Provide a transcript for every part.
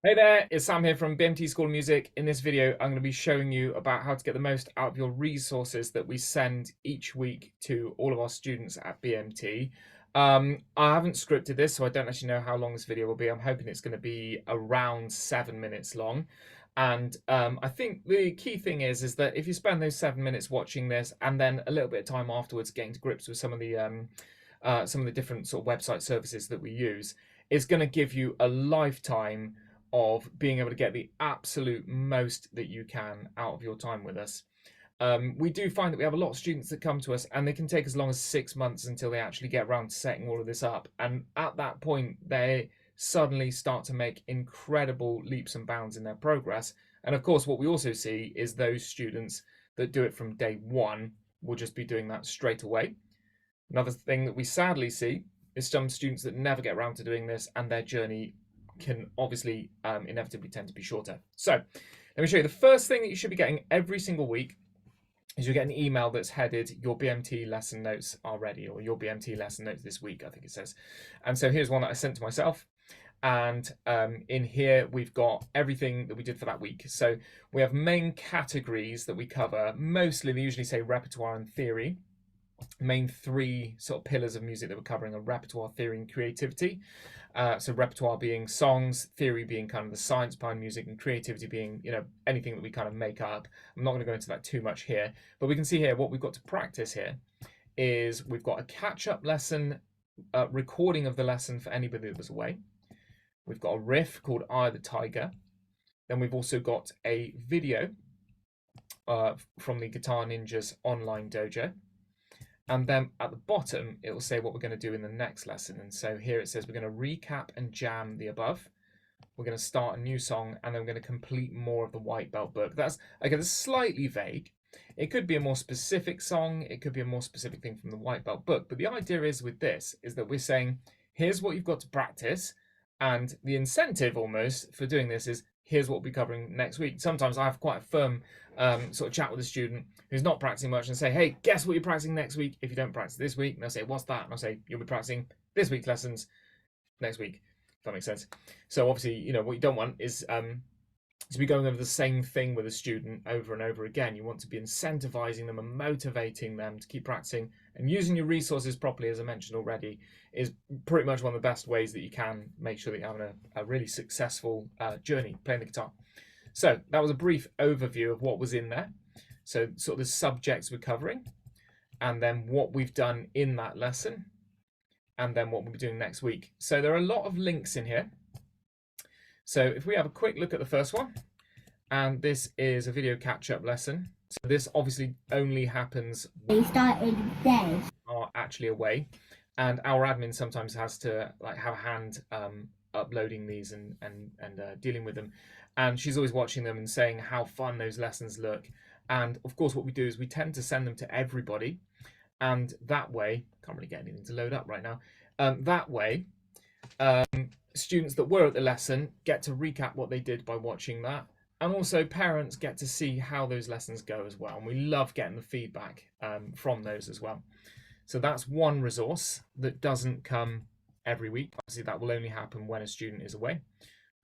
Hey there, it's Sam here from BMT School of Music. In this video, I'm going to be showing you about how to get the most out of your resources that we send each week to all of our students at BMT. I haven't scripted this, so I don't actually know how long this video will be. I'm hoping it's going to be around 7 minutes long. And I think the key thing is that if you spend those 7 minutes watching this and then a little bit of time afterwards getting to grips with some of the different sort of website services that we use, it's going to give you a lifetime of being able to get the absolute most that you can out of your time with us. We do find that we have a lot of students that come to us and they can take as long as 6 months until they actually get around to setting all of this up. And at that point, they suddenly start to make incredible leaps and bounds in their progress. And of course, what we also see is those students that do it from day one will just be doing that straight away. Another thing that we sadly see is some students that never get around to doing this and their journey can obviously inevitably tend to be shorter. So let me show you. The first thing that you should be getting every single week is you get an email that's headed "Your BMT lesson notes are ready," or "Your BMT lesson notes this week," I think it says. And so here's one that I sent to myself. And in here, we've got everything that we did for that week. So we have main categories that we cover. Mostly, they usually say repertoire and theory. Main three sort of pillars of music that we're covering are repertoire, theory, and creativity. So repertoire being songs, theory being kind of the science behind music, and creativity being, anything that we kind of make up. I'm not going to go into that too much here, but we can see here what we've got to practice here is we've got a catch-up lesson, recording of the lesson for anybody that was away. We've got a riff called Eye of the Tiger. Then we've also got a video from the Guitar Ninjas online dojo. And then at the bottom, it will say what we're going to do in the next lesson. And so here it says we're going to recap and jam the above. We're going to start a new song, and then we're going to complete more of the white belt book. That's, again, it's slightly vague. It could be a more specific song. It could be a more specific thing from the white belt book. But the idea is with this is that we're saying, here's what you've got to practice. And the incentive almost for doing this is, here's what we'll be covering next week. Sometimes I have quite a firm sort of chat with a student who's not practicing much and say, hey, guess what you're practicing next week if you don't practice this week? And they'll say, what's that? And I'll say, you'll be practicing this week's lessons next week, if that makes sense. So obviously, what you don't want is to be going over the same thing with a student over and over again. You want to be incentivizing them and motivating them to keep practicing, and using your resources properly, as I mentioned already, is pretty much one of the best ways that you can make sure that you're having a really successful journey playing the guitar. So that was a brief overview of what was in there. So sort of the subjects we're covering, and then what we've done in that lesson, and then what we'll be doing next week. So there are a lot of links in here. So if we have a quick look at the first one, and this is a video catch-up lesson. So this obviously only happens when we are actually away, and our admin sometimes has to have a hand uploading these and dealing with them. And she's always watching them and saying how fun those lessons look. And of course, what we do is we tend to send them to everybody, and that way, can't really get anything to load up right now. That way, students that were at the lesson get to recap what they did by watching that, and also parents get to see how those lessons go as well, and we love getting the feedback from those as well. So that's one resource that doesn't come every week. Obviously that will only happen when a student is away.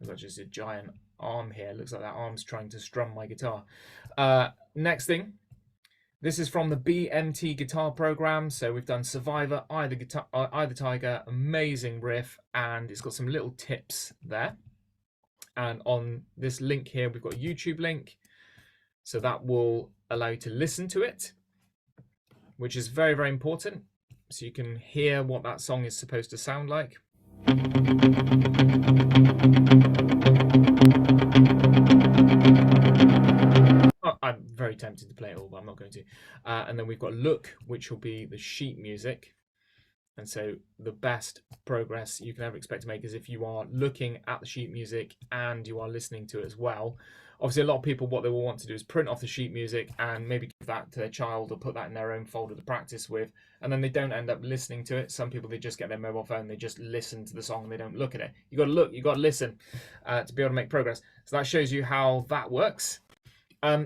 I've got just a giant arm here. It looks like that arm's trying to strum my guitar. Next thing, this is from the BMT guitar program. So we've done Survivor, Eye the Tiger, amazing riff, and it's got some little tips there. And on this link here, we've got a YouTube link. So that will allow you to listen to it, which is very, very important. So you can hear what that song is supposed to sound like. I'm very tempted to play it all, but I'm not going to. And then we've got Look, which will be the sheet music. And so the best progress you can ever expect to make is if you are looking at the sheet music and you are listening to it as well. Obviously, a lot of people, what they will want to do is print off the sheet music and maybe give that to their child or put that in their own folder to practice with, and then they don't end up listening to it. Some people, they just get their mobile phone, they just listen to the song and they don't look at it. You got to look, you got to listen to be able to make progress. So that shows you how that works.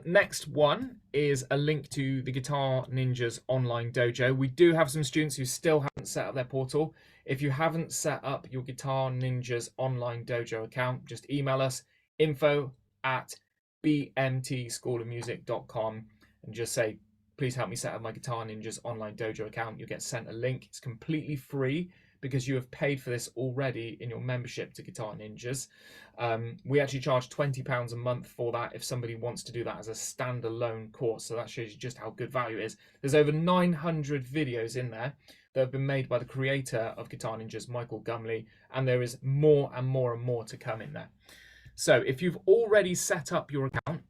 Next one is a link to the Guitar Ninjas online dojo. We do have some students who still haven't set up their portal. If you haven't set up your Guitar Ninjas online dojo account, just email us info@bmtschoolofmusic.com and just say, please help me set up my Guitar Ninjas online dojo account. You'll get sent a link. It's completely free because you have paid for this already in your membership to Guitar Ninjas. We actually charge £20 a month for that if somebody wants to do that as a standalone course. So that shows you just how good value it is. There's over 900 videos in there that have been made by the creator of Guitar Ninjas, Michael Gumley, and there is more and more and more to come in there. So if you've already set up your account,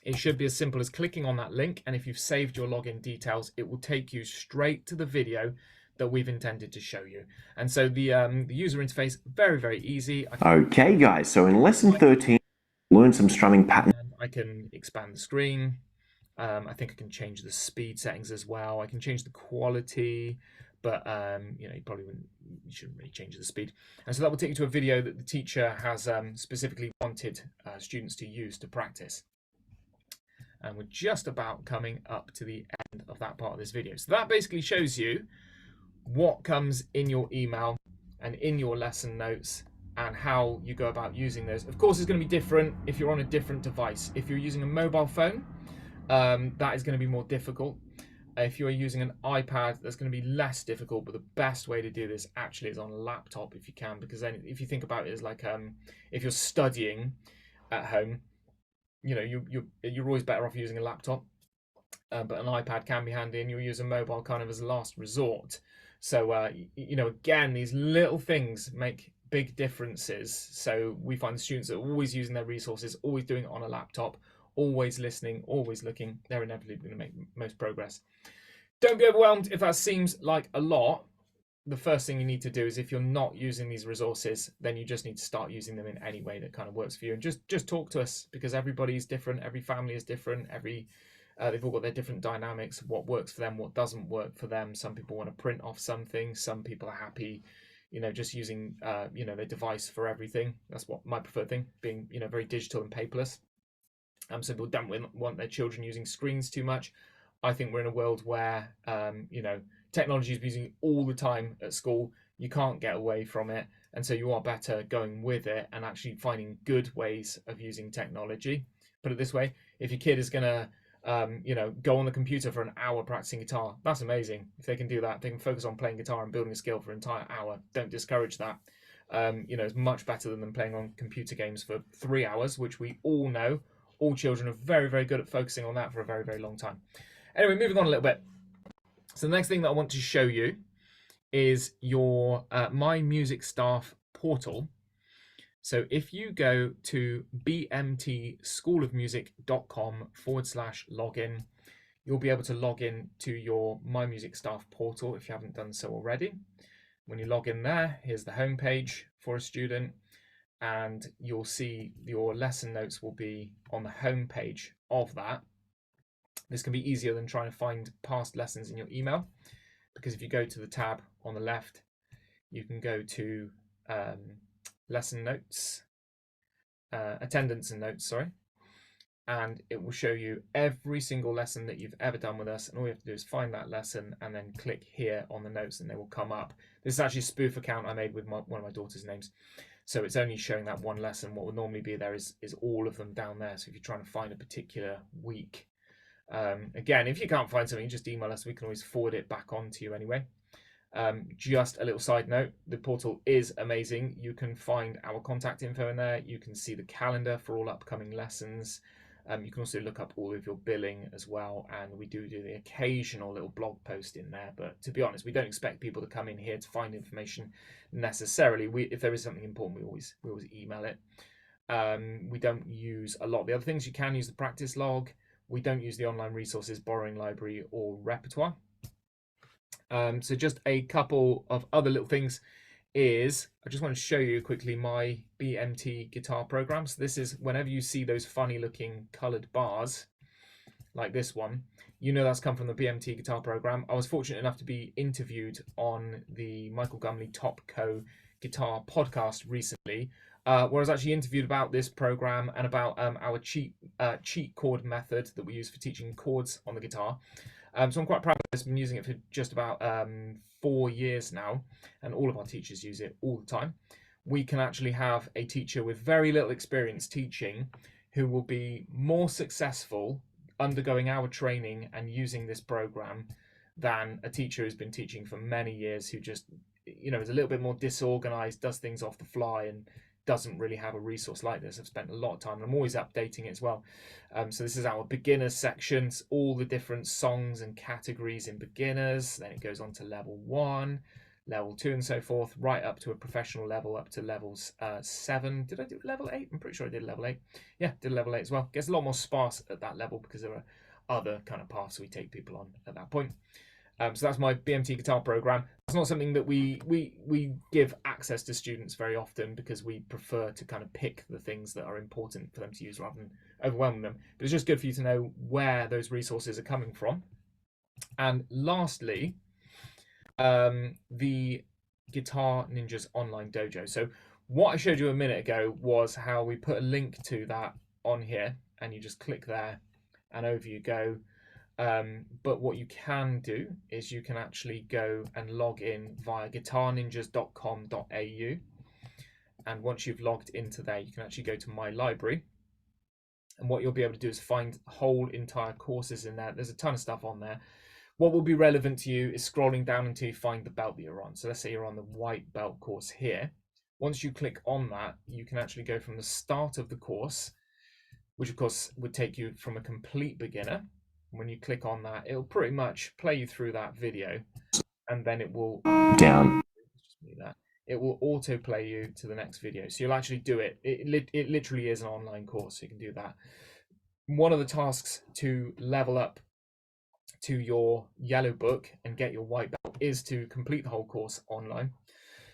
it should be as simple as clicking on that link, and if you've saved your login details, it will take you straight to the video that we've intended to show you. And so the user interface, very, very easy. Okay, guys, so in lesson 13, learn some strumming patterns. I can expand the screen. I think I can change the speed settings as well. I can change the quality, but you know, you shouldn't really change the speed. And so that will take you to a video that the teacher has specifically wanted students to use to practice. And we're just about coming up to the end of that part of this video. So that basically shows you what comes in your email and in your lesson notes and how you go about using those. Of course, it's going to be different if you're on a different device. If you're using a mobile phone, that is going to be more difficult. If you're using an iPad, that's going to be less difficult, but the best way to do this actually is on a laptop if you can, because then if you think about it as like if you're studying at home, you know, you're always better off using a laptop, but an iPad can be handy, and you'll use a mobile kind of as a last resort. So you know, again, these little things make big differences. So we find the students that are always using their resources, always doing it on a laptop, always listening, always looking, they're inevitably going to make most progress. Don't be overwhelmed if that seems like a lot. The first thing you need to do is, if you're not using these resources, then you just need to start using them in any way that kind of works for you. And just talk to us, because everybody's different, every family is different, they've all got their different dynamics, what works for them, what doesn't work for them. Some people want to print off something, some people are happy, you know, just using you know, their device for everything. That's what my preferred thing, being, you know, very digital and paperless. Some people don't want their children using screens too much. I think we're in a world where you know, technology is using all the time at school. You can't get away from it, and so you are better going with it and actually finding good ways of using technology. Put it this way: if your kid is gonna you know, go on the computer for an hour practicing guitar, that's amazing. If they can do that, they can focus on playing guitar and building a skill for an entire hour. Don't discourage that. You know, it's much better than them playing on computer games for 3 hours, which we all know. All children are very, very good at focusing on that for a very, very long time. Anyway, moving on a little bit. So the next thing that I want to show you is your My Music Staff portal. So if you go to bmtschoolofmusic.com/login, you'll be able to log in to your My Music Staff portal if you haven't done so already. When you log in there, here's the home page for a student, and you'll see your lesson notes will be on the home page of that. This can be easier than trying to find past lessons in your email, because if you go to the tab on the left, you can go to lesson notes, attendance and notes, sorry, and it will show you every single lesson that you've ever done with us, and all you have to do is find that lesson and then click here on the notes and they will come up. This is actually a spoof account I made with one of my daughter's names, so it's only showing that one lesson. What would normally be there is all of them down there. So if you're trying to find a particular week, again, if you can't find something, just email us. We can always forward it back on to you anyway. Just a little side note, the portal is amazing. You can find our contact info in there. You can see the calendar for all upcoming lessons. You can also look up all of your billing as well, and we do the occasional little blog post in there, but to be honest, we don't expect people to come in here to find information necessarily. If there is something important, we always email it. We don't use a lot of the other things. You can use the practice log. We don't use the online resources, borrowing library, or repertoire. So just a couple of other little things is, I just want to show you quickly my BMT guitar program. So this is, whenever you see those funny looking colored bars like this one, you know that's come from the BMT guitar program. I was fortunate enough to be interviewed on the Michael Gumley Top Co guitar podcast recently, where I was actually interviewed about this program and about our cheat chord method that we use for teaching chords on the guitar. So I'm quite proud of this. I've been using it for just about 4 years now, and all of our teachers use it all the time. We can actually have a teacher with very little experience teaching who will be more successful undergoing our training and using this program than a teacher who's been teaching for many years, who just, is a little bit more disorganized, does things off the fly, and doesn't really have a resource like this. I've spent a lot of time, and I'm always updating it as well. So this is our beginners sections, all the different songs and categories in beginners. Then it goes on to level 1, level 2, and so forth, right up to a professional level, up to levels 7. Did I do level 8? I'm pretty sure I did level 8. Yeah, did level 8 as well. Gets a lot more sparse at that level because there are other kind of paths we take people on at that point. So that's my BMT guitar program. It's not something that we give access to students very often, because we prefer to kind of pick the things that are important for them to use rather than overwhelming them. But it's just good for you to know where those resources are coming from. And lastly, the Guitar Ninjas online dojo. So what I showed you a minute ago was how we put a link to that on here, and you just click there and over you go. But what you can do is you can actually go and log in via guitarninjas.com.au, and once you've logged into there, you can actually go to my library, and what you'll be able to do is find whole entire courses in there. There's a ton of stuff on there. What will be relevant to you is scrolling down until you find the belt that you're on. So let's say you're on the white belt course here. Once you click on that, you can actually go from the start of the course, which of course would take you from a complete beginner. When you click on that, it'll pretty much play you through that video, and then it will down. It will auto play you to the next video. So you'll actually do it. It literally is an online course, so you can do that. One of the tasks to level up to your yellow book and get your white belt is to complete the whole course online.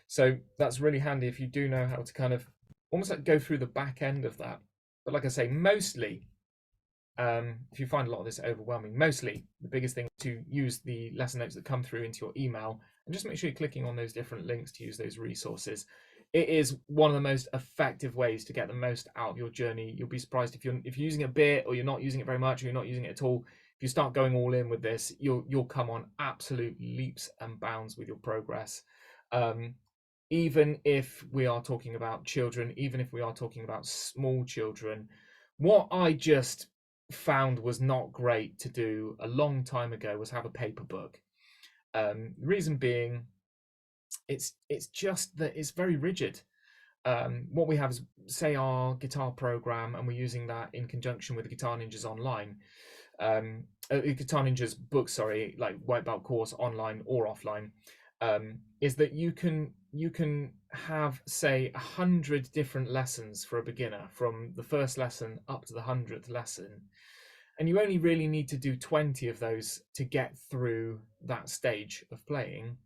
So that's really handy if you do know how to kind of almost like go through the back end of that. But like I say, mostly, if you find a lot of this overwhelming, mostly the biggest thing is to use the lesson notes that come through into your email, and just make sure you're clicking on those different links to use those resources. It is one of the most effective ways to get the most out of your journey. You'll be surprised if you're using it a bit, or you're not using it very much, or you're not using it at all. If you start going all in with this, you'll come on absolute leaps and bounds with your progress. Even if we are talking about children, even if we are talking about small children, what I just found was not great to do a long time ago was have a paper book. The reason being, it's just that it's very rigid. What we have is, say, our guitar program, and we're using that in conjunction with the Guitar Ninjas online, Guitar Ninjas book, sorry, like white belt course online or offline, is that you can have, say, 100 different lessons for a beginner, from the first lesson up to the 100th lesson, and you only really need to do 20 of those to get through that stage of playing.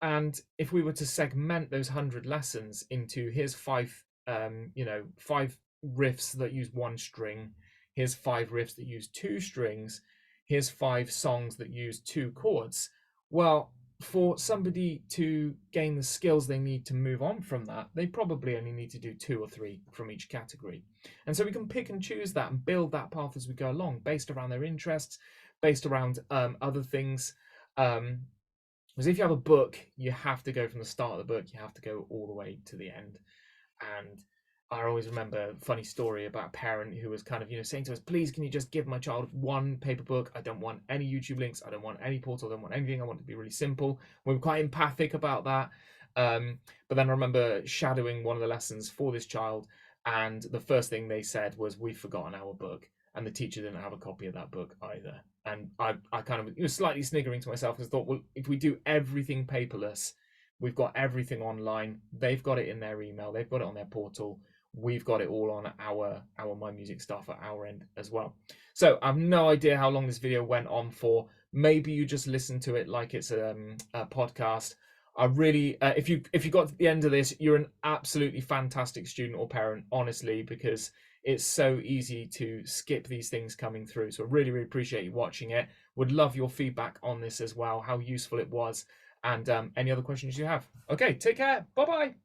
And if we were to segment those 100 lessons into, here's 5 riffs that use 1 string, here's 5 riffs that use 2 strings, here's 5 songs that use 2 chords, well, for somebody to gain the skills they need to move on from that, they probably only need to do 2 or 3 from each category. And so we can pick and choose that and build that path as we go along, based around their interests, based around other things. Because if you have a book, you have to go from the start of the book, you have to go all the way to the end. And I always remember a funny story about a parent who was kind of, saying to us, please, can you just give my child 1 paper book? I don't want any YouTube links. I don't want any portal. I don't want anything. I want it to be really simple. We were quite empathic about that. But then I remember shadowing one of the lessons for this child, and the first thing they said was, we've forgotten our book. And the teacher didn't have a copy of that book either. And I kind of was slightly sniggering to myself, because I thought, well, if we do everything paperless, we've got everything online. They've got it in their email. They've got it on their portal. We've got it all on our My Music stuff at our end as well. So I have no idea how long this video went on for. Maybe you just listen to it like it's a podcast. I really, if you got to the end of this, you're an absolutely fantastic student or parent, honestly, because it's so easy to skip these things coming through. So I really, really appreciate you watching it. Would love your feedback on this as well, how useful it was, and any other questions you have. Okay, take care. Bye-bye.